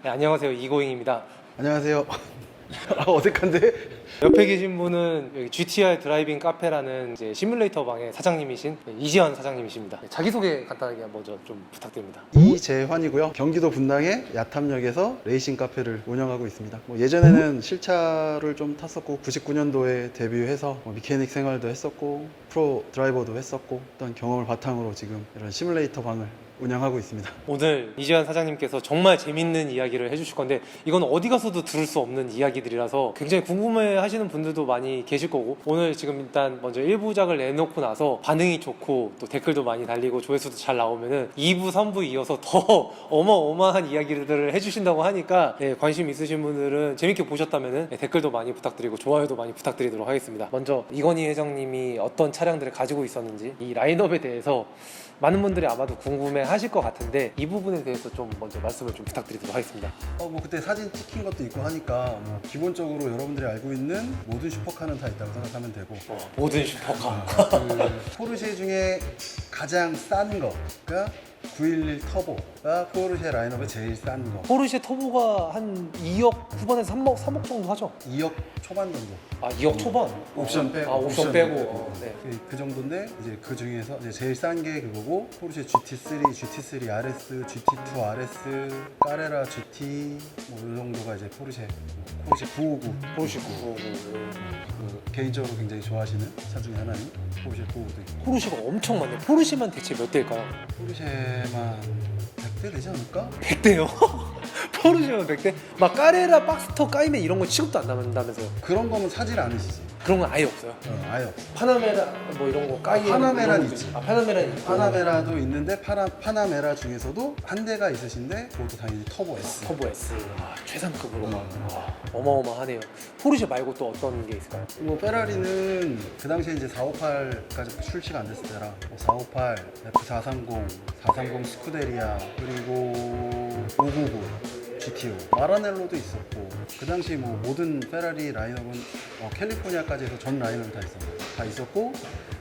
네, 안녕하세요. 이고잉입니다. 안녕하세요. 어색한데? 옆에 계신 분은 여기 GTR 드라이빙 카페라는 이제 시뮬레이터 방의 사장님이신 이지환 사장님이십니다. 네, 자기소개 간단하게 먼저 좀 부탁드립니다. 이재환이고요. 경기도 분당의 야탐역에서 레이싱 카페를 운영하고 있습니다. 예전에는 실차를 좀 탔었고 99년도에 데뷔해서 미케닉 생활도 했었고 프로 드라이버도 했었고 어떤 경험을 바탕으로 지금 이런 시뮬레이터 방을 운영하고 있습니다. 오늘 이지환 사장님께서 정말 재밌는 이야기를 해주실 건데 이건 어디 가서도 들을 수 없는 이야기들이라서 굉장히 궁금해 하시는 분들도 많이 계실 거고, 오늘 지금 일단 먼저 1부작을 내놓고 나서 반응이 좋고 또 댓글도 많이 달리고 조회수도 잘 나오면은 2부, 3부 이어서 더 어마어마한 이야기들을 해주신다고 하니까 네, 관심 있으신 분들은 재밌게 보셨다면은 네, 댓글도 많이 부탁드리고 좋아요도 많이 부탁드리도록 하겠습니다. 먼저 이건희 회장님이 어떤 차량들을 가지고 있었는지, 이 라인업에 대해서 많은 분들이 아마도 궁금해 하실 것 같은데 이 부분에 대해서 좀 먼저 말씀을 좀 부탁드리도록 하겠습니다. 그때 사진 찍힌 것도 있고 하니까 기본적으로 여러분들이 알고 있는 모든 슈퍼카는 다 있다고 생각하면 되고, 모든 슈퍼카. 그 포르쉐 중에 가장 싼 거가 911 터보가 포르쉐 라인업의 제일 싼 거. 포르쉐 터보가 한 2억 후반에서 3억 정도 하죠? 2억 초반 정도. 아, 2억 초반? 옵션 빼고. 옵션 빼고. 네. 그 정도인데 이제 그 중에서 이제 제일 싼 게 그거고, 포르쉐 GT3, GT3 RS, GT2 RS, 까레라 GT 뭐 이 정도가 이제 포르쉐 959. 포르쉐 959. 개인적으로 굉장히 좋아하시는 차 중에 하나인 포르쉐 959도 있고. 포르쉐가 엄청 많네. 포르쉐만 대체 몇 대일까요? 포르쉐만 100대 되지 않을까? 100대요? 포르쉐만 100대? 막 까레라, 박스터, 까이메 이런 거 취급도 안 나온다면서요? 그런 거는 사질 않으시지? 그런 건 아예 없어요? 아예 없어. 파나메라 뭐 이런 거 까이에 파나메라는 이런 거 있지. 아, 파나메라는 있고. 파나메라도 있는데 파나메라 중에서도 한 대가 있으신데 그것도 당연히 터보 S. 터보 S. 아, 최상급으로. 어마어마하네요. 포르쉐 말고 또 어떤 게 있을까요? 뭐 페라리는 그 당시에 이제 458까지 출시가 안 됐을 때라 458, F430, 430 스쿠데리아, 그리고 599 GTO, 마라넬로도 있었고, 그 당시 뭐 모든 페라리 라인업은 캘리포니아까지 해서 전 라인업은 다 있었고,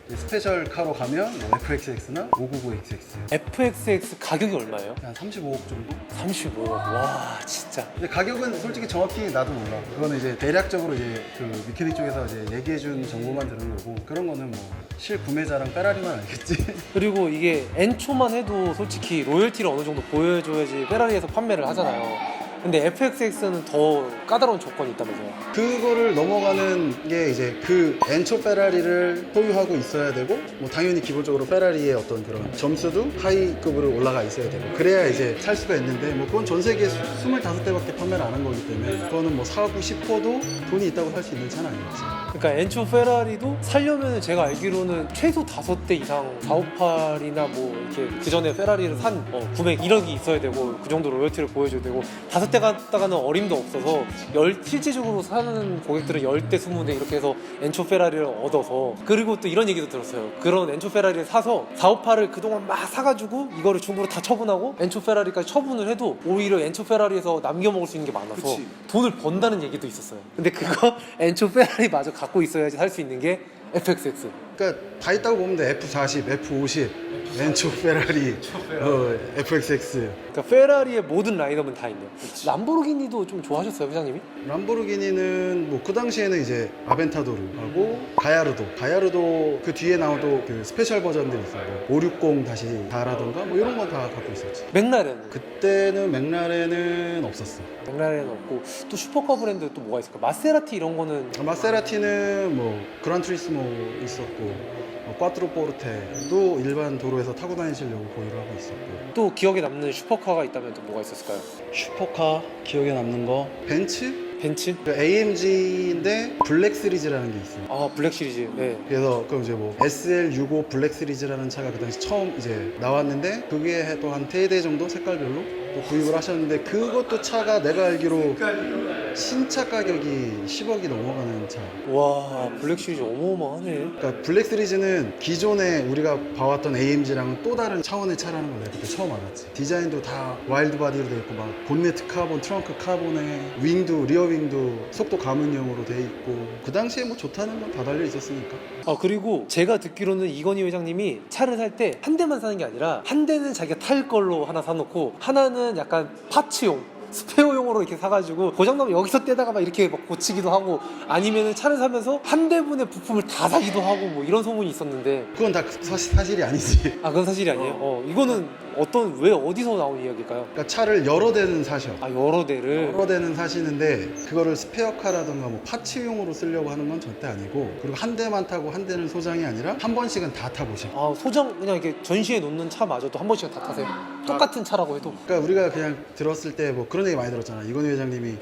이제 스페셜 카로 가면 뭐 FXX나 599XX FXX 가격이 얼마예요? 한 35억 정도? 35억. 와, 진짜. 근데 가격은 솔직히 정확히 나도 몰라. 그거는 이제 대략적으로 이제 그 미케닉 쪽에서 이제 얘기해준 정보만 들은 거고, 그런 거는 뭐 실구매자랑 페라리만 알겠지. 그리고 이게 엔초만 해도 솔직히 로열티를 어느 정도 보여줘야지 페라리에서 판매를 하잖아요. 근데 FXX는 더 까다로운 조건이 있다면서요? 그거를 넘어가는 게 이제 그 엔초 페라리를 소유하고 있어야 되고, 뭐 당연히 기본적으로 페라리의 어떤 그런 점수도 하이급으로 올라가 있어야 되고, 그래야 이제 살 수가 있는데, 뭐 그건 전 세계에 25대밖에 판매를 안 한 거기 때문에 그거는 뭐 사고 싶어도 돈이 있다고 살 수 있는 차는 아니겠지. 그러니까 엔초 페라리도 살려면 제가 알기로는 최소 5대 이상 458이나 뭐 이렇게 그 전에 페라리를 산 금액 1억이 있어야 되고, 그 정도 로열티를 보여줘야 되고, 5대 갔다가는 어림도 없어서 실질적으로 사는 고객들은 10대 20대 이렇게 해서 엔초 페라리를 얻어서, 그리고 또 이런 얘기도 들었어요. 그런 엔초 페라리를 사서 458을 그동안 막 사가지고 이거를 중고로 다 처분하고 엔초 페라리까지 처분을 해도 오히려 엔초 페라리에서 남겨 먹을 수 있는 게 많아서 그치. 돈을 번다는 얘기도 있었어요. 근데 그거 엔초 페라리 마저 갖고 있어야지 살 수 있는 게 FXX. 그러니까 다 있다고 보면 돼. F40, F50, 엔초 페라리, FXX. 그러니까 페라리의 모든 라인업은 다 있네요. 람보르기니도 좀 좋아하셨어요, 회장님이? 람보르기니는 뭐 그 당시에는 이제 아벤타도르하고 가야르도 그 뒤에 나오도 그 스페셜 버전들이 있어요. 560 다시 4라던가 뭐 이런 건 다 갖고 있었지. 맥라렌은? 그때는 맥라렌은 없었어. 맥라렌은 없고, 또 슈퍼카 브랜드 또 뭐가 있을까? 마세라티 이런 거는. 마세라티는 뭐 그란투리스모 있었고, 꽈트로 포르테도 일반 도로에서 타고 다니시려고 보유를 하고 있었고. 또 기억에 남는 슈퍼카가 있다면 또 뭐가 있었을까요? 슈퍼카 기억에 남는 거 벤츠? 벤츠? 그 AMG인데 블랙 시리즈라는 게 있어요. 아, 블랙 시리즈. 네. 그래서 그럼 이제 뭐 SL65 블랙 시리즈라는 차가 그 당시 처음 이제 나왔는데, 그게 또 한 3대 정도 색깔별로 또 구입을 하셨는데, 그것도 차가 내가 알기로 신차 가격이 10억이 넘어가는 차. 와, 블랙 시리즈 어마어마하네. 그러니까 블랙 시리즈는 기존에 우리가 봐왔던 AMG랑은 또 다른 차원의 차라는 걸 내가 그때 처음 알았지. 디자인도 다 와일드 바디로 돼 있고, 막 본네트 카본, 트렁크 카본에 윙도, 리어 윙도 속도 감은형으로 돼 있고, 그 당시에 뭐 좋다는 건 다 달려 있었으니까. 아, 그리고 제가 듣기로는 이건희 회장님이 차를 살 때 한 대만 사는 게 아니라, 한 대는 자기가 탈 걸로 하나 사놓고, 하나는 약간 파츠용, 스페어용 소형으로 이렇게 사가지고 고장나면 여기서 떼다가 막 이렇게 막 고치기도 하고 아니면은 차를 사면서 한 대분의 부품을 다 사기도 하고 뭐 이런 소문이 있었는데 그건 다 사실이 아니지. 아 그건 사실이 아니에요? 이거는 왜 어디서 나온 이야기일까요? 그러니까 차를 여러 대는 사셔. 아 여러 대를 여러 대는 사시는데 그거를 스페어카라든가 뭐 파츠용으로 쓰려고 하는 건 절대 아니고, 그리고 한 대만 타고 한 대는 소장이 아니라 한 번씩은 다 타보시고. 아 소장 그냥 이렇게 전시해 놓는 차마저도 한 번씩은 다 타세요? 똑같은 차라고 해도 그러니까 우리가 그냥 들었을 때 뭐 그런 얘기 많이 들었잖아. 이건희 회장님이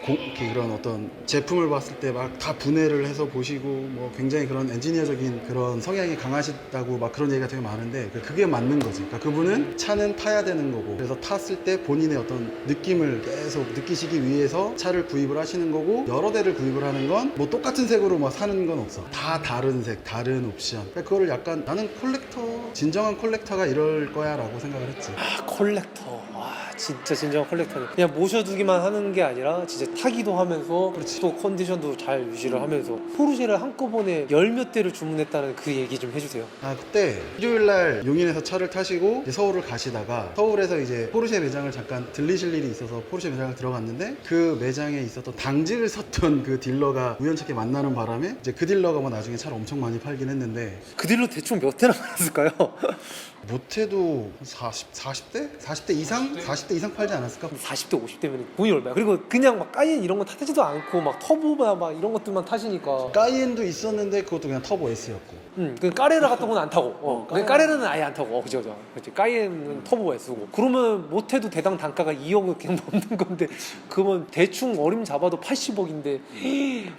그런 어떤 제품을 봤을 때 막 다 분해를 해서 보시고 뭐 굉장히 그런 엔지니어적인 그런 성향이 강하시다고 막 그런 얘기가 되게 많은데 그게 맞는 거지. 그러니까 그분은 차는 타야 되는 거고, 그래서 탔을 때 본인의 어떤 느낌을 계속 느끼시기 위해서 차를 구입을 하시는 거고, 여러 대를 구입을 하는 건 뭐 똑같은 색으로 막 사는 건 없어. 다 다른 색, 다른 옵션. 그러니까 그거를 약간 나는 콜렉터, 진정한 콜렉터가 이럴 거야 라고 생각을 했지. 아 콜렉터 와 진짜 진정한 콜렉터네. 그냥 모셔두기만 하는 게 아니라 진짜 타기도 하면서 또 컨디션도 잘 유지를 하면서 포르쉐를 한꺼번에 열 몇 대를 주문했다는 그 얘기 좀 해주세요. 아 그때 일요일날 용인에서 차를 타시고 이제 서울을 가시다가 서울에서 이제 포르쉐 매장을 잠깐 들리실 일이 있어서 포르쉐 매장을 들어갔는데, 그 매장에 있었던 당직을 섰던 그 딜러가 우연찮게 만나는 바람에 이제 그 딜러가 뭐 나중에 차를 엄청 많이 팔긴 했는데, 그 딜로 대충 몇 대나 팔았을까요? 못해도 40대 이상? 40대 이상 팔지 않았을까? 40대 50대면 돈이 얼마야? 그리고 그냥 막 까이엔 이런 거 타지도 않고 막 터보나 막 이런 것들만 타시니까 까이엔도 있었는데 그것도 그냥 터보 S였고. 그 까레라 같은 건 안 타고 까레라는 아예 안 타고 그죠. 그렇지. 까이엔은 터보 S고 그러면 못해도 대당 단가가 2억 그냥 넘는 건데 그러면 대충 어림 잡아도 80억인데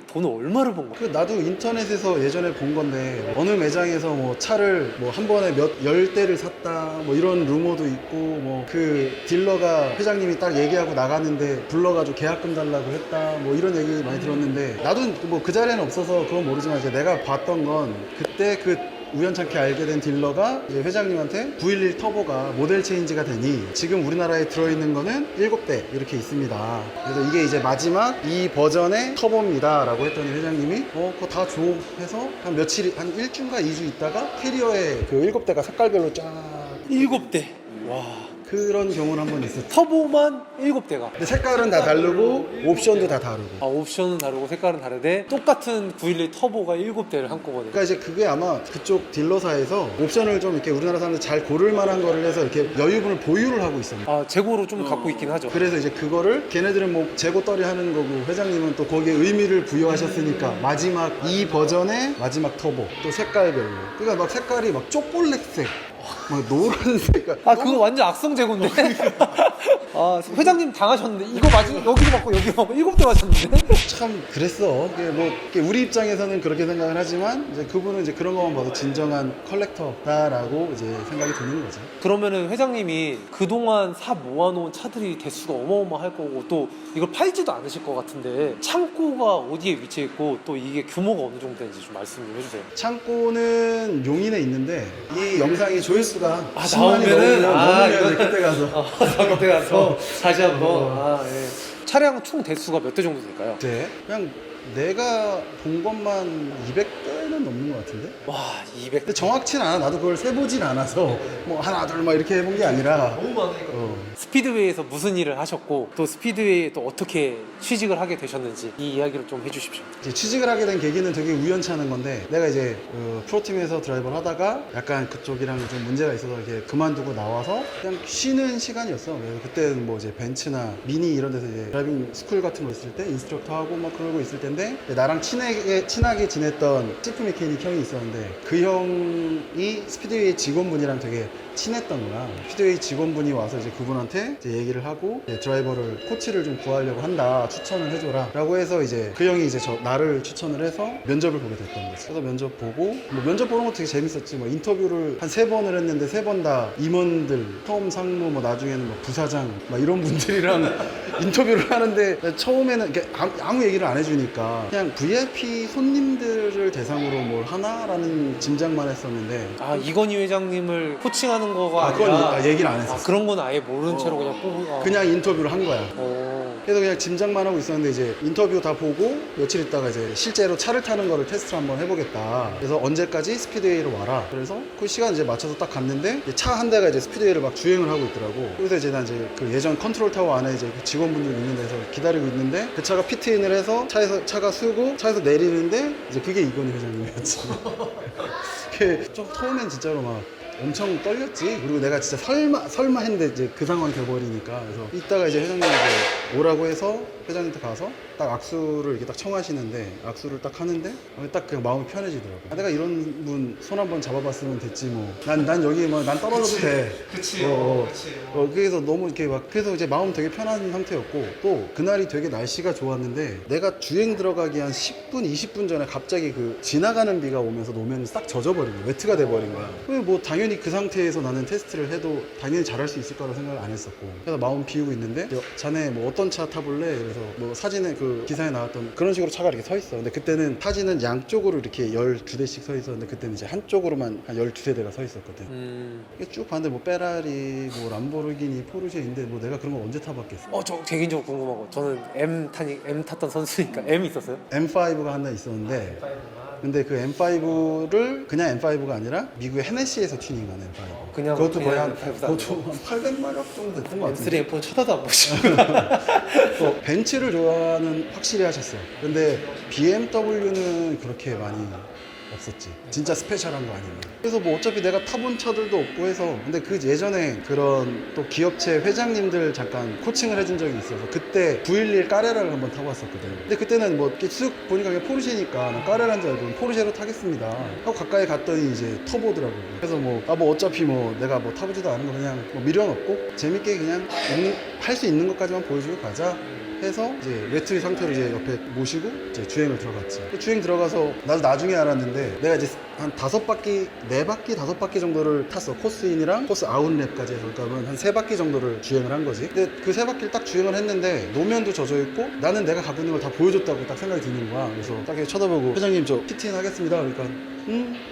돈을 얼마를 번 거야? 그 나도 인터넷에서 예전에 본 건데 어느 매장에서 뭐 차를 뭐 한 번에 열 대를 샀다 뭐 이런 루머도 있고, 뭐 그 딜러가 회장님이 딱 얘기하고 나갔는데 불러가지고 계약금 달라고 했다 뭐 이런 얘기 많이 들었는데, 나도 뭐 그 자리에는 없어서 그건 모르지만 이제 내가 봤던 건 그때 그 우연찮게 알게 된 딜러가 이제 회장님한테 911 터보가 모델 체인지가 되니 지금 우리나라에 들어있는 거는 7대 이렇게 있습니다. 그래서 이게 이제 마지막 이 버전의 터보입니다 라고 했더니 회장님이 그거 다 줘 해서 한 며칠, 한 1주인가 2주 있다가 캐리어에 그 7대가 색깔별로 쫙 7대 와 그런 경우는 한 번 있었죠. 터보만 7대가 근데 색깔은 다 다르고 옵션도 다 다르고. 아 옵션은 다르고 색깔은 다르되 똑같은 911 터보가 7대를 한꺼번에. 그러니까 이제 그게 아마 그쪽 딜러사에서 옵션을 좀 이렇게 우리나라 사람들 잘 고를 만한 거를 해서 이렇게 여유분을 보유를 하고 있습니다. 아 재고로 좀 갖고 있긴 하죠. 그래서 이제 그거를 걔네들은 뭐 재고 떨이 하는 거고, 회장님은 또 거기에 의미를 부여하셨으니까 마지막 이 버전의 마지막 터보 또 색깔별로, 그러니까 막 색깔이 막 초콜릿색 막 노란색. 아 그거 완전 악성 재고인데. 아 회장님 당하셨는데 이거 여기도 맞고 여기도 맞고 7대 맞았는데. 참 그랬어. 이게 뭐 이게 우리 입장에서는 그렇게 생각을 하지만 이제 그분은 이제 그런 것만 봐도 진정한 컬렉터다라고 이제 생각이 드는 거죠. 그러면은 회장님이 그동안 사 모아놓은 차들이 대수가 어마어마할 거고 또 이걸 팔지도 않으실 것 같은데 창고가 어디에 위치해 있고 또 이게 규모가 어느 정도 되는지 좀 말씀 좀 해주세요. 창고는 용인에 있는데 이 영상이 조회수가 아, 10만이 넘으면 이제 그때 가서 그때 가서 다시 한번. 차량 총 대수가 몇 대 정도 될까요? 네. 그냥 내가 본 것만 200대는 넘는 것 같은데? 와 200. 근데 정확치는 않아. 나도 그걸 세보진 않아서 뭐 하나 둘 막 이렇게 해본 게 아니라. 너무 많으니까. 스피드웨이에서 무슨 일을 하셨고 또 스피드웨이에 또 어떻게 취직을 하게 되셨는지 이 이야기를 좀 해주십시오. 이제 취직을 하게 된 계기는 되게 우연치 않은 건데, 내가 이제 프로팀에서 드라이버를 하다가 약간 그쪽이랑 좀 문제가 있어서 이렇게 그만두고 나와서 그냥 쉬는 시간이었어. 그래서 그때는 뭐 이제 벤츠나 미니 이런 데서 이제 드라이빙 스쿨 같은 거 있을 때 인스트럭터 하고 막 그러고 있을 텐데, 나랑 친하게 지냈던 치프 메케닉 형이 있었는데 그 형이 스피드웨이 직원분이랑 되게 친했던 거야. 스피드웨이 직원분이 와서 이제 그분한테 이제 얘기를 하고 드라이버를 코치를 좀 구하려고 한다, 추천을 해줘라 라고 해서 이제 그 형이 이제 나를 추천을 해서 면접을 보게 됐던 거지. 그래서 면접 보고 뭐 면접 보는 것도 되게 재밌었지. 뭐 인터뷰를 한 3번을 했는데 3번 다 임원들, 처음 상무, 뭐 나중에는 뭐 부사장 막 이런 분들이랑 인터뷰를 하는데 처음에는 이렇게 아무 얘기를 안 해주니까 보니까 그냥 VIP 손님들을 대상으로 뭘 하나라는 짐작만 했었는데 아, 이건희 회장님을 코칭하는 거가 그건 아니라 얘기를 안 했었어. 그런 건 아예 모르는 채로 그냥 뽑은 그냥 인터뷰를 한 거야. 어. 그래서 그냥 짐작만 하고 있었는데 이제 인터뷰 다 보고 며칠 있다가 이제 실제로 차를 타는 거를 테스트를 한번 해보겠다. 그래서 언제까지 스피드웨이로 와라. 그래서 그 시간 이제 맞춰서 딱 갔는데 차 한 대가 이제 스피드웨이를 막 주행을 하고 있더라고. 그래서 이제 난 이제 그 예전 컨트롤 타워 안에 이제 그 직원분들 있는 데서 기다리고 있는데 그 차가 피트인을 해서 차가 쓰고 차에서 내리는데 이제 그게 이건희 회장님이었지. 그게 좀 처음엔 진짜로 막 엄청 떨렸지. 그리고 내가 진짜 설마 했는데 이제 그 상황이 돼버리니까. 그래서 이따가 이제 회장님이 이제 오라고 해서 회장님한테 가서 딱 악수를 이렇게 딱 청하시는데 악수를 딱 하는데 딱 그냥 마음이 편해지더라고. 아, 내가 이런 분 손 한번 잡아봤으면 됐지 뭐. 난 여기 뭐 난 떨어져도 돼. 그치. 그래서 너무 이렇게 막 그래서 이제 마음 되게 편한 상태였고 또 그날이 되게 날씨가 좋았는데 내가 주행 들어가기 한 10분 20분 전에 갑자기 그 지나가는 비가 오면서 노면이 싹 젖어버린 거야. 웨트가 돼버린 거야. 뭐 당연히 그 상태에서 나는 테스트를 해도 당연히 잘할 수 있을 거라고 생각을 안 했었고 그래서 마음 비우고 있는데 자네 뭐 어떤 차 타볼래? 그래서 뭐 사진에 그 기사에 나왔던 그런 식으로 차가 이렇게 서 있어. 근데 그때는 타지는 양쪽으로 이렇게 12대씩 서 있었는데 그때는 이제 한쪽으로만 한 12대가 서 있었거든. 이게 쭉 봤는데 뭐 페라리, 뭐 람보르기니, 포르쉐인데 뭐 내가 그런 걸 언제 타봤겠어. 저 개인적으로 궁금한 거. 저는 M 탔던 선수니까 M 있었어요? M5가 하나 있었는데 근데 그 M5를 그냥 M5가 아니라 미국의 헤네시에서 튜닝한 M5. 그냥 그것도 거의 그냥 한 M5 그것도 한 800마력 정도 됐던 것 같은데. M3, M4 쳐다도 안 보시고. 또 벤츠를 좋아하는 확실히 하셨어. 근데 BMW는 그렇게 많이 없었지. 진짜 스페셜한 거 아니면. 그래서 뭐 어차피 내가 타본 차들도 없고 해서 근데 그 예전에 그런 또 기업체 회장님들 잠깐 코칭을 해준 적이 있어서 그때 911 까레라를 한번 타고 왔었거든. 근데 그때는 뭐 이렇게 쓱 보니까 그냥 포르쉐니까 난 까레라인 줄 알고 포르쉐로 타겠습니다 하고 가까이 갔더니 이제 터보더라고. 그래서 뭐 어차피 뭐 내가 뭐 타보지도 않은 거 그냥 뭐 미련 없고 재밌게 그냥 할 수 있는 것까지만 보여주고 가자 해서 이제 웨트 상태로 이제 옆에 모시고 이제 주행을 들어갔지. 주행 들어가서 나도 나중에 알았는데 내가 이제 한 5바퀴, 4바퀴, 5바퀴 정도를 탔어. 코스인이랑 코스 아웃랩까지 해서 그러니까 한 3바퀴 정도를 주행을 한 거지. 근데 그 3바퀴를 딱 주행을 했는데 노면도 젖어 있고 나는 내가 갖고 있는 걸 다 보여줬다고 딱 생각이 드는 거야. 그래서 딱 이렇게 쳐다보고 회장님 저 피트인 하겠습니다. 그러니까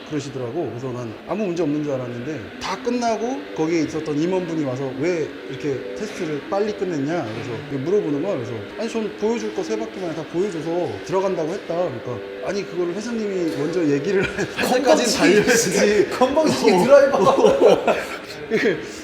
그러시더라고. 그래서 난 아무 문제 없는 줄 알았는데 다 끝나고 거기에 있었던 임원분이 와서 왜 이렇게 테스트를 빨리 끝냈냐 그래서 물어보는 거야. 그래서 아니 전 보여줄 거 3바퀴만 다 보여줘서 들어간다고 했다. 그러니까 아니 그거를 회장님이 먼저 얘기를 할 때까지는 달려야지. 건방지게 드라이버.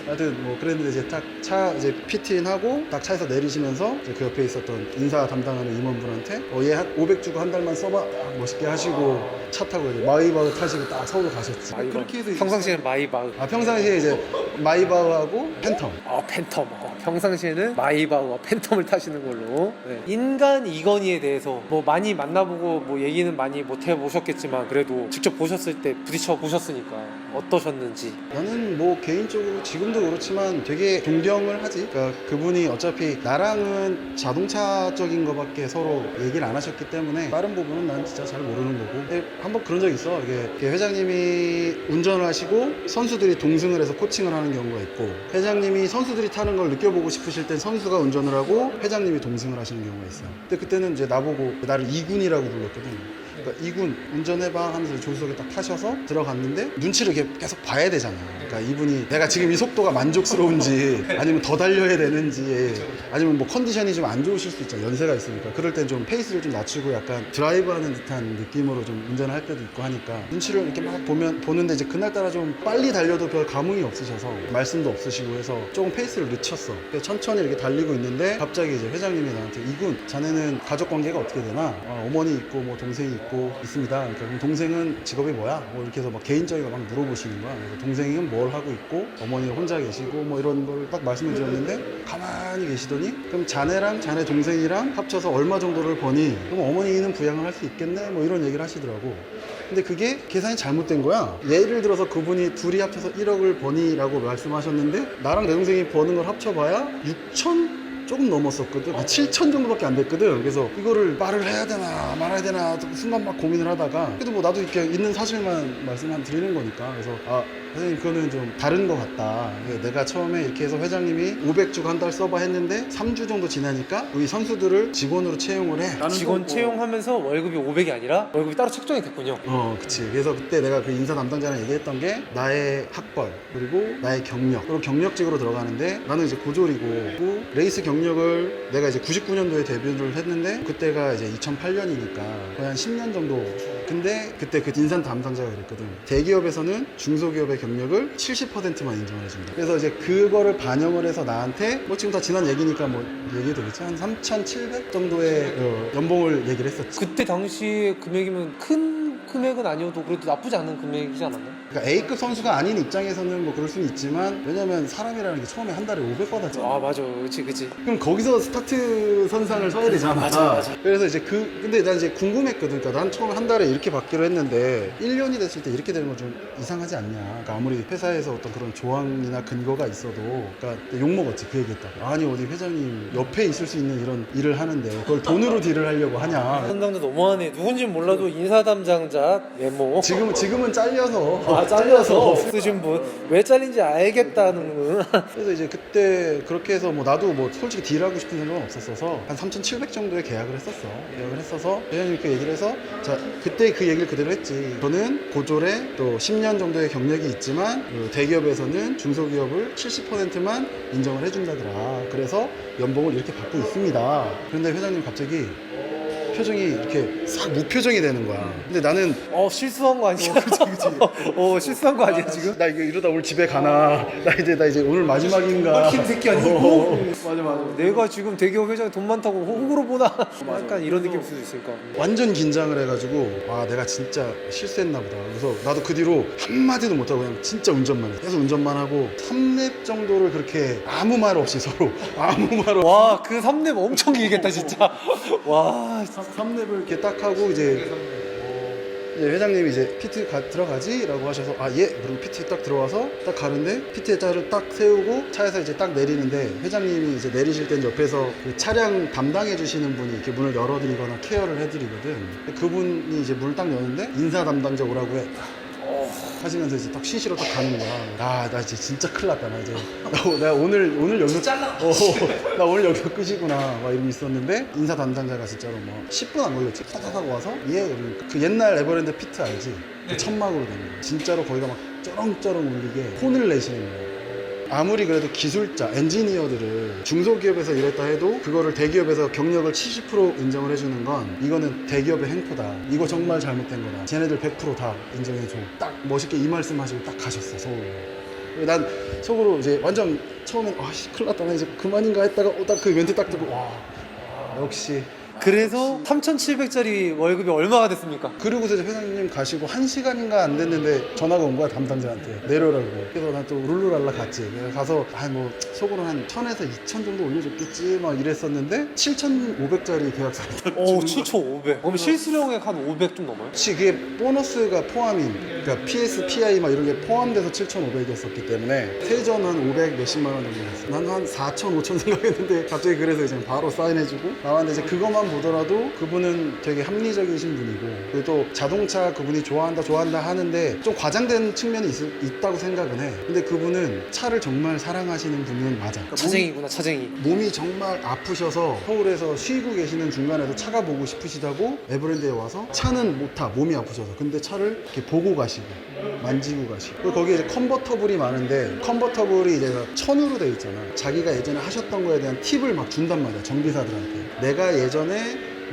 하여튼 뭐 그랬는데 이제 딱 차 이제 피트인하고 딱 차에서 내리시면서 이제 그 옆에 있었던 인사 담당하는 임원분한테 얘 한 500 주고 한 달만 써봐 딱 멋있게 하시고 차 타고 이제 마이바흐 타시고 딱 서울로 가셨지. 그렇게 해서 평상시에는 마이바흐. 평상시에 이제 마이바흐하고 팬텀. 팬텀. 평상시에는 마이바흐와 팬텀을 타시는 걸로. 네. 인간 이건희에 대해서 뭐 많이 만나보고 뭐 얘기는 많이 못 해보셨겠지만 그래도 직접 보셨을 때 부딪혀 보셨으니까 어떠셨는지. 나는 뭐 개인적으로 지금도 그렇지만 되게 존경을 하지. 그러니까 그분이 어차피 나랑은 자동차적인 거밖에 서로 얘기를 안 하셨기 때문에 다른 부분은 난 진짜 잘 모르는 거고. 한번 그런 적 있어. 이게 회장님이 운전을 하시고 선수들이 동승을 해서 코칭을 하는 경우가 있고 회장님이 선수들이 타는 걸 느껴보고 싶으실 땐 선수가 운전을 하고 회장님이 동승을 하시는 경우가 있어요. 근데 그때는 이제 나보고 나를 이군이라고 불렀거든. 그러니까 이군 운전해봐 하면서 조수석에 딱 타셔서 들어갔는데 눈치를 이렇게 계속 봐야 되잖아. 그러니까 이분이 내가 지금 이 속도가 만족스러운지 아니면 더 달려야 되는지 아니면 뭐 컨디션이 좀 안 좋으실 수 있잖아. 연세가 있으니까. 그럴 땐 좀 페이스를 좀 낮추고 약간 드라이브하는 듯한 느낌으로 좀 운전을 할 때도 있고 하니까 눈치를 이렇게 막 보는데 이제 그날따라 좀 빨리 달려도 별 감흥이 없으셔서 말씀도 없으시고 해서 조금 페이스를 늦췄어. 그래서 천천히 이렇게 달리고 있는데 갑자기 이제 회장님이 나한테 이군 자네는 가족 관계가 어떻게 되나? 어머니 있고 뭐 동생이 있고 있습니다. 그러니까 그럼 동생은 직업이 뭐야? 뭐 이렇게 해서 막 개인적인 거 막 물어보시는 거야. 그래서 동생은 뭘 하고 있고 어머니는 혼자 계시고 뭐 이런 걸 딱 말씀을 드렸는데 가만히 계시더니 그럼 자네랑 자네 동생이랑 합쳐서 얼마 정도를 버니? 그럼 어머니는 부양을 할 수 있겠네? 뭐 이런 얘기를 하시더라고. 근데 그게 계산이 잘못된 거야. 예를 들어서 그분이 둘이 합쳐서 1억을 버니라고 말씀하셨는데 나랑 내 동생이 버는 걸 합쳐봐야 6천? 조금 넘었었거든. 7천 정도밖에 안 됐거든. 그래서 이거를 말을 해야 되나 말아야 되나 순간 막 고민을 하다가 그래도 뭐 나도 이렇게 있는 사실만 말씀만 드리는 거니까 그래서 선생님 그거는 좀 다른 것 같다. 내가 처음에 이렇게 해서 회장님이 500주 한 달 써봐 했는데 3주 정도 지나니까 우리 선수들을 직원으로 채용을 해. 직원 채용하면서 월급이 500이 아니라 월급이 따로 책정이 됐군요. 그치. 그래서 그때 내가 그 인사 담당자랑 얘기했던 게 나의 학벌 그리고 나의 경력 그리고 경력직으로 들어가는데 나는 이제 고졸이고 그리고 레이스 경력을 내가 이제 99년도에 데뷔를 했는데 그때가 이제 2008년이니까 거의 한 10년 정도. 근데 그때 그 인사 담당자가 그랬거든. 대기업에서는 중소기업의 경력을 70%만 인정을 해준다. 그래서 이제 그거를 반영을 해서 나한테 뭐 지금 다 지난 얘기니까 뭐 얘기 되겠지 한 3,700 정도의 연봉을 얘기를 했었지. 그때 당시 금액이면 큰 금액은 아니어도 그래도 나쁘지 않은 금액이지 않았나요? 그러니까 A급 선수가 아닌 입장에서는 뭐 그럴 수는 있지만 왜냐면 사람이라는 게 처음에 한 달에 500 받았잖아. 아 맞아, 그치. 그럼 거기서 스타트 선상을 서야 되잖아. 맞아. 그래서 이제 근데 난 이제 궁금했거든. 그러니까 난 처음에 한 달에 이렇게 받기로 했는데 1년이 됐을 때 이렇게 되는 건 좀 이상하지 않냐. 그러니까 아무리 회사에서 어떤 그런 조항이나 근거가 있어도 그러니까 욕 먹었지 그 얘기했다고. 아니 어디 회장님 옆에 있을 수 있는 이런 일을 하는데 그걸 돈으로 딜을 하려고 하냐. 담당자 너무하네. 누군지는 몰라도 인사 담당자 메모. 지금은 잘려서 잘려서 쓰신 분 왜 잘린지 알겠다는. 그래서 이제 그때 그렇게 해서 뭐 나도 뭐 솔직히 딜하고 싶은 생각은 없었어서 한 3,700 정도에 계약을 했어서 회장님께 얘기를 해서 자 그때 그 얘기를 그대로 했지. 저는 고졸에 또 10년 정도의 경력이 있지만 그 대기업에서는 중소기업을 70%만 인정을 해준다더라. 그래서 연봉을 이렇게 받고 있습니다. 그런데 회장님 갑자기 표정이 이렇게 싹 무표정이 되는 거야. 근데 나는 실수한 거 아니야? 그치. 실수한 거 아니야 지금? 나 이거 이러다 오늘 집에 가나. 나 이제 오늘 마지막인가. 킨 새끼 아니고? 맞아. 내가 지금 대기업 회장이 돈 많다고 호구로 보나? 약간 이런 느낌일 수도 있으니까. 완전 긴장을 해가지고 와 내가 진짜 실수했나 보다. 그래서 나도 그 뒤로 한마디도 못하고 그냥 진짜 운전만 해. 계속 운전만 하고 3랩 정도를 그렇게 아무 말 없이 서로 아무 말 없이 와, 그 3렙 엄청 길겠다 진짜. 와, 3랩을 이렇게 딱 하고 이제 회장님이 이제 PT 들어가지? 라고 하셔서 아 예! 그리고 PT 딱 들어와서 딱 가는데 PT의 차를 딱 세우고 차에서 이제 딱 내리는데 회장님이 이제 내리실 땐 옆에서 그 차량 담당해 주시는 분이 이렇게 문을 열어드리거나 케어를 해드리거든. 그분이 이제 문을 딱 여는데 인사 담당자 오라고 해. 하시면서 이제 딱 쉬시러 딱 가는 거야. 나 이제 진짜 큰일 났다. 나 오늘 여기서 잘라. 나 오늘 여기서 끝이구나. 막 이러고 있었는데 인사 담당자가 진짜로 뭐 10분 안 걸렸지. 타타타고 와서 그 옛날 에버랜드 피트 알지? 그 천막으로 된 거. 진짜로 거기가 막 쩌렁쩌렁 울리게 혼을 내시는 거야. 아무리 그래도 기술자, 엔지니어들을 중소기업에서 일했다 해도 그거를 대기업에서 경력을 70% 인정을 해주는 건 이거는 대기업의 행포다. 이거 정말 잘못된 거다. 쟤네들 100% 다 인정해줘. 딱 멋있게 이 말씀 하시고 딱 가셨어, 서울로. 난 속으로 이제 완전 처음엔 아씨 큰일 났다. 나 이제 그만인가 했다가 딱 그 멘트 딱 듣고 와 역시. 그래서 3,700짜리 월급이 얼마가 됐습니까? 그리고서 이제 회장님 가시고 1시간인가 안 됐는데 전화가 온 거야 담당자한테 내려라고. 그래서 난 또 룰루랄라 갔지. 그래서 가서 뭐 속으로 한 1,000에서 2,000 정도 올려줬겠지 막 이랬었는데 7,500짜리 계약서를 딱 오, 주는 거야. 7,500. 그럼 실수령액 한 500 좀 넘어요? 그치 그게 보너스가 포함인 그러니까 PS, PI 막 이런 게 포함돼서 7,500이었었기 때문에 세전 한 500 몇십만 원 정도 했어. 난 한 4,000, 5,000 생각했는데 갑자기 그래서 이제 바로 사인해주고 나왔는데 이제 그것만 보더라도 그분은 되게 합리적이신 분이고 그리고 또 자동차 그분이 좋아한다 하는데 좀 과장된 측면이 있다고 생각은 해. 근데 그분은 차를 정말 사랑하시는 분은 맞아. 그러니까 차쟁이구나, 차쟁이. 몸이 정말 아프셔서 서울에서 쉬고 계시는 중간에도 차가 보고 싶으시다고 에버랜드에 와서 차는 못 타, 몸이 아프셔서. 근데 차를 이렇게 보고 가시고 만지고 가시고. 그리고 거기에 이제 컨버터블이 많은데 컨버터블이 이제 천으로 되어 있잖아. 자기가 예전에 하셨던 거에 대한 팁을 막 준단 말이야, 정비사들한테. 내가 예전에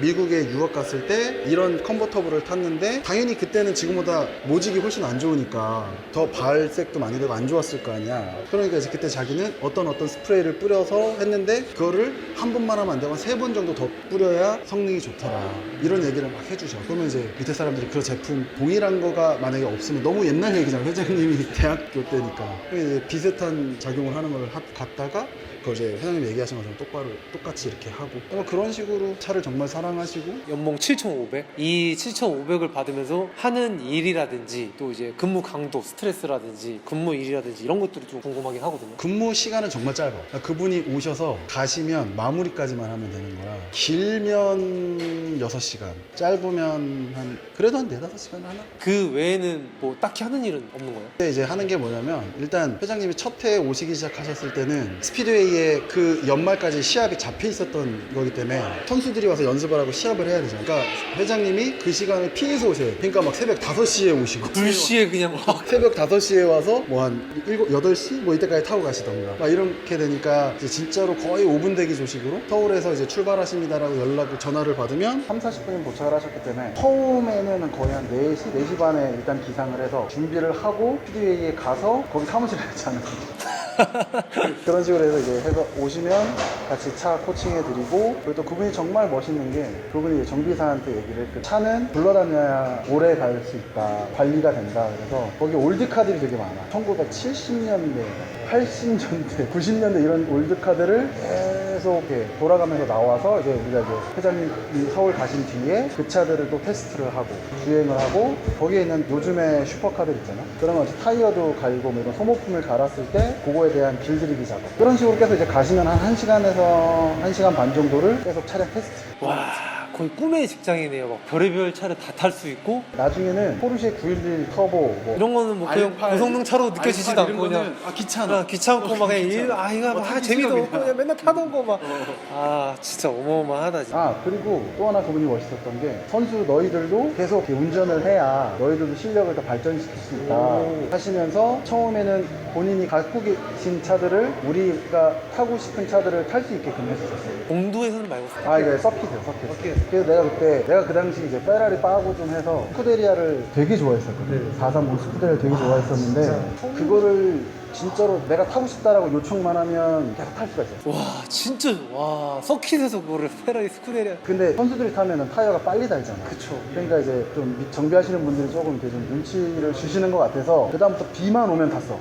미국에 유학 갔을 때 이런 컨버터블을 탔는데 당연히 그때는 지금보다 모직이 훨씬 안 좋으니까 더 발색도 많이 되고 안 좋았을 거 아니야. 그러니까 이제 그때 자기는 어떤 스프레이를 뿌려서 했는데 그거를 한 번만 하면 안 되고 3번 정도 더 뿌려야 성능이 좋더라. 이런 얘기를 막 해주셔. 그러면 이제 밑에 사람들이 그 제품 동일한 거가 만약에 없으면 너무 옛날 얘기잖아. 회장님이 대학교 때니까. 이제 비슷한 작용을 하는 걸 갔다가 그걸 이제 회장님 얘기하신 것처럼 똑같이 이렇게 하고 그런 식으로 차를 정말 사랑 사랑하시고 연봉 7,500. 이 7,500을 받으면서 하는 일이라든지 또 이제 근무 강도, 스트레스라든지 근무 일이라든지 이런 것들이 좀 궁금하긴 하거든요. 근무 시간은 정말 짧아. 그러니까 그분이 오셔서 가시면 마무리까지만 하면 되는 거라. 길면 6시간, 짧으면 그래도 한 4-5시간 하나? 그 외에는 뭐 딱히 하는 일은 없는 거예요? 근데 이제 하는 게 뭐냐면 일단 회장님이 첫 해에 오시기 시작하셨을 때는 스피드웨이에 그 연말까지 시합이 잡혀 있었던 거기 때문에 선수들이 와서 연습을 하고 시합을 해야 되잖아요. 그러니까 회장님이 그 시간을 피해서 오셔요. 그러니까 막 새벽 5시에 오시고 2시에 그냥 막 새벽 5시에 와서 뭐 한 8시? 뭐 이때까지 타고 가시던가 막 이렇게 되니까 이제 진짜로 거의 5분 대기 조식으로 서울에서 이제 출발하십니다라고 전화를 받으면 3-40분이면 도착을 하셨기 때문에 처음에는 거의 한 4시, 4시 반에 일단 기상을 해서 준비를 하고 스피드웨이에 가서 거기 사무실에 있지 않습니까? 그런 식으로 해서 이제 해서 오시면 같이 차 코칭해 드리고 그리고 또 그분이 정말 멋있는 게 그분이 정비사한테 얘기를 했고 차는 굴러다녀야 오래 갈 수 있다 관리가 된다 그래서 거기 올드카들이 되게 많아 1970년대 80년대 90년대 이런 올드카들을 계속 이렇게 돌아가면서 나와서 이제 우리가 이제 회장님이 서울 가신 뒤에 그 차들을 또 테스트를 하고 주행을 하고 거기에 있는 요즘의 슈퍼카들 있잖아 그러면 타이어도 갈고 뭐 이런 소모품을 갈았을 때 그거에 대한 길들이기 작업 그런 식으로 계속 이제 가시면 한 1시간에서 1시간 반 정도를 계속 차량 테스트 와 거의 꿈의 직장이네요. 막 별의별 차를 다 탈 수 있고 나중에는 포르쉐 911 터보 뭐 이런 거는 뭐 그냥 알팔, 고성능 차로 느껴지지도 알팔 않고 이런 그냥 거는 귀찮아 그냥 귀찮고 막 그냥 일, 귀찮아. 이거 막 타기 재미도 싫어, 없고 그냥. 그냥 맨날 타던 거 막 아 진짜 어마어마하다 진짜. 아 그리고 또 하나 그분이 멋있었던 게 선수 너희들도 계속 이렇게 운전을 해야 너희들도 실력을 더 발전시킬 수 있다 오. 하시면서 처음에는 본인이 갖고 계신 차들을 우리가 타고 싶은 차들을 탈 수 있게끔 해주셨어요 공도에서는 말고 아 이거 서킷이요 서킷 그래서 내가 그 당시 이제 페라리 빠고 좀 해서 스쿠데리아를 되게 좋아했었거든 430 스쿠데리아를 되게 좋아했었는데 그거를 진짜로 내가 타고 싶다라고 요청만 하면 계속 탈 수가 있었어 와 진짜 와 서킷에서 그거를 페라리 스쿠데리아 근데 선수들이 타면은 타이어가 빨리 달잖아. 그쵸. 그러니까 이제 좀 정비하시는 분들이 조금 이렇게 좀 눈치를 주시는 것 같아서 그다음부터 비만 오면 탔어.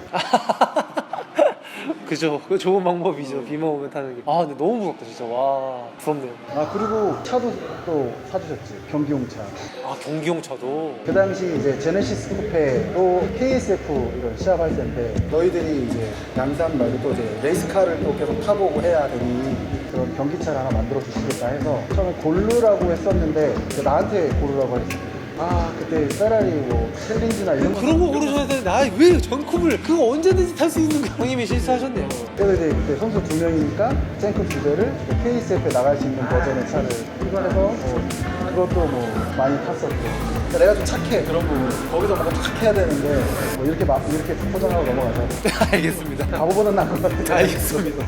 그죠 그 좋은 방법이죠 비만 오면 타는 게아 근데 너무 부럽다 진짜 와 부럽네요. 아 그리고 차도 또 사주셨지. 경기용 차. 아 경기용 차도 그 당시 이제 제네시스 쿠페 또 KSF 이런 시합할 때인데 너희들이 이제 양산 말고 또 이제 레이스카를 또 계속 타보고 해야 되니 그런 경기차를 하나 만들어 주시겠다 해서 처음에 고르라고 했었는데 나한테 고르라고 했어. 아 그때 페라리 뭐 챌린지나 이런 그런 거 고르셔야 되는데 아왜 전컵을 그거 언제든지 탈 수 있는 거 형님이 실수하셨네요. 그래서 이제 그때 선수 2명이니까 탱크 2대를 KSF에 나갈 수 있는 버전의 차를 해서 그것도 뭐 많이 탔었고 그러니까 내가 좀 착해 그런 부분 거기서 뭔가 착해야 되는데 뭐 이렇게 포장하고 넘어가서 알겠습니다. 바보보다 나은 것 같아 알겠습니다.